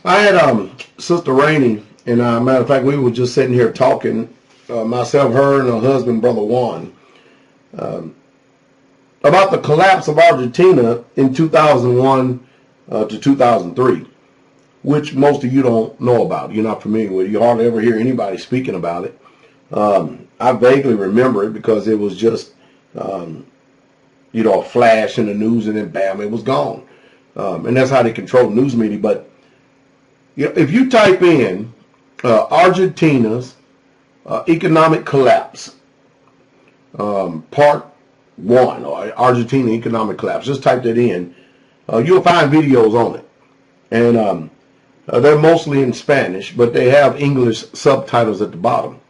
I had Sister Rainey, and matter of fact, we were just sitting here talking, myself, her, and her husband, Brother Juan, about the collapse of Argentina in 2001 to 2003, which most of you don't know about. You're not familiar with it. You hardly ever hear anybody speaking about it. I vaguely remember it because it was just, a flash in the news, and then bam, it was gone. And that's how they control the news media. But if you type in Argentina's economic collapse, part 1, or Argentina economic collapse, just type that in, you'll find videos on it. And they're mostly in Spanish, but they have English subtitles at the bottom.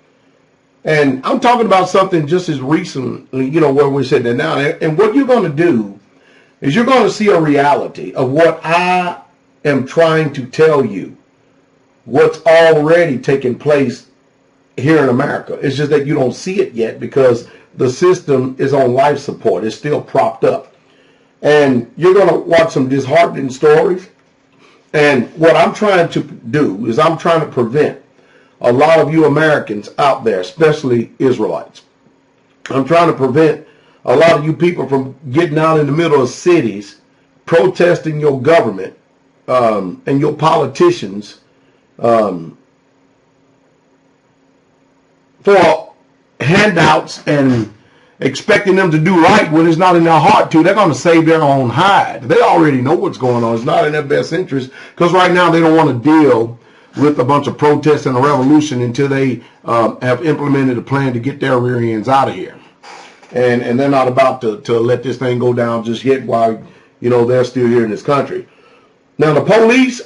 And I'm talking about something just as recently, where we're sitting there now. And what you're going to do is you're going to see a reality of what I am trying to tell you, what's already taking place here in America. It's just that you don't see it yet because the system is on life support. It's still propped up. And you're going to watch some disheartening stories. And what I'm trying to do is I'm trying to prevent a lot of you Americans out there, especially Israelites. I'm trying to prevent a lot of you people from getting out in the middle of cities, protesting your government and your politicians for handouts and expecting them to do right when it's not in their heart to. They're going to save their own hide. They already know what's going on. It's not in their best interest because right now they don't want to deal with a bunch of protests and a revolution until they have implemented a plan to get their rear ends out of here. And they're not about to let this thing go down just yet while, they're still here in this country. Now, the police,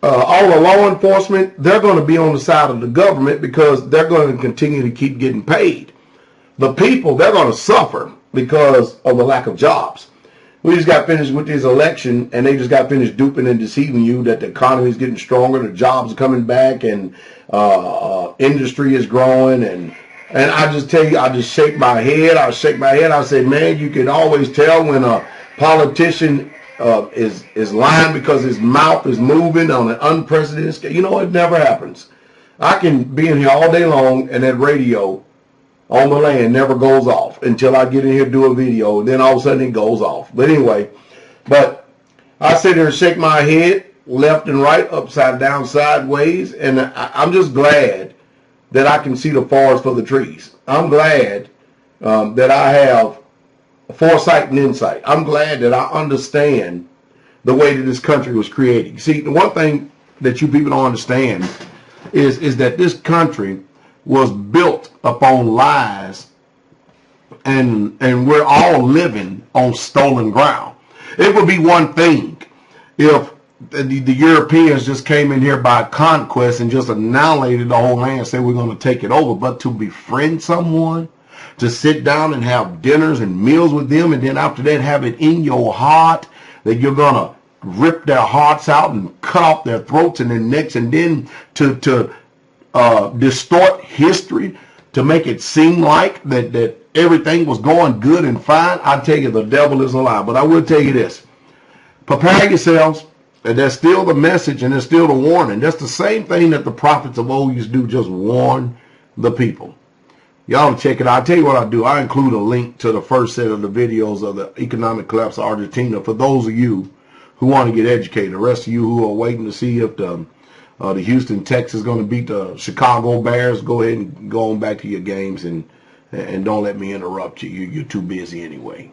all the law enforcement, they're going to be on the side of the government because they're going to continue to keep getting paid. The people, they're going to suffer because of the lack of jobs. We just got finished with this election, and they just got finished duping and deceiving you that the economy is getting stronger, the jobs are coming back, and industry is growing. And I just tell you, I just shake my head. I shake my head. I say, man, you can always tell when a politician is lying because his mouth is moving on an unprecedented scale. It never happens. I can be in here all day long, and that radio on the land never goes off until I get in here, do a video, and then all of a sudden it goes off. But anyway, I sit there and shake my head left and right, upside down, sideways, and I'm just glad that I can see the forest for the trees. I'm glad that I have foresight and insight. I'm glad that I understand the way that this country was created. See, the one thing that you people don't understand is that this country was built upon lies, and we're all living on stolen ground. It would be one thing if the Europeans just came in here by conquest and just annihilated the whole land and said we're going to take it over, but to befriend someone, to sit down and have dinners and meals with them, and then after that have it in your heart that you're going to rip their hearts out and cut off their throats and their necks, and then to distort history to make it seem like that everything was going good and fine. I tell you, the devil is a lie. But I will tell you this: prepare yourselves. And that's still the message, and that's still the warning. That's the same thing that the prophets of old used to do, just warn the people. Y'all check it out. I'll tell you what I do. I include a link to the first set of the videos of the economic collapse of Argentina for those of you who want to get educated. The rest of you who are waiting to see if the Houston Texans is going to beat the Chicago Bears, go ahead and go on back to your games and don't let me interrupt you. You're too busy anyway.